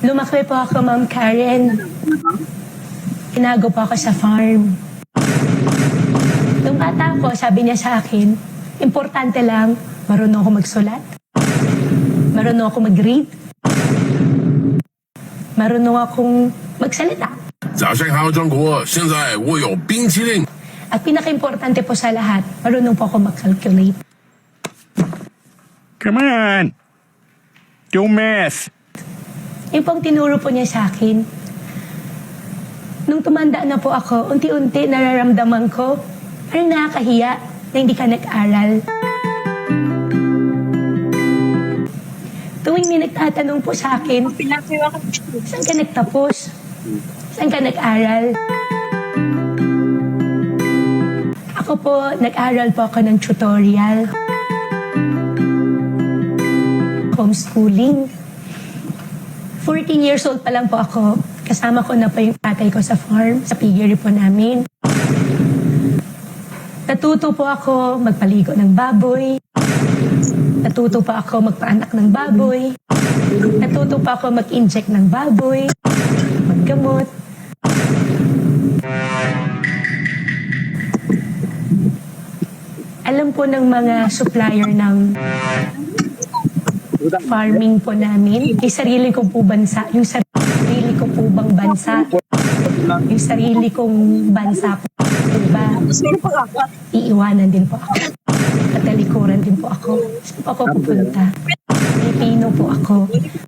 Lumaki po ako, Ma'am Karen. Tinago po ako sa farm. Nung bata ko, sabi niya sa akin, importante lang, marunong ako magsulat, marunong ako mag-read, marunong akong magsalita. 早上好，中国！现在我有冰淇淋。 At pinaka-importante po sa lahat, marunong po ako mag-calculate. Come on! Do math! Yung pong tinuro po niya sa akin. Nung tumanda na po ako, unti-unti nararamdaman ko, parang nakakahiya na hindi ka nag-aral. Tuwing may nagtatanong po sa akin, saan ka nagtapos? Saan ka nag-aral? Ako po, nag-aral po ako ng tutorial. Homeschooling. 14 years old pa lang po ako. Kasama ko na po yung tatay ko sa farm, sa piggery po namin. Natuto po ako magpaligo ng baboy. Natuto po ako magpaanak ng baboy. Natuto po ako mag-inject ng baboy. Maggamot. Alam po ng mga supplier ng farming po namin, yung sarili ko po bansa, yung sarili ko po bang bansa, yung sarili kong bansa po, diba? Iiwanan din po ako. Katalikuran din po ako. Saan po ako pupunta? Pilipino po ako.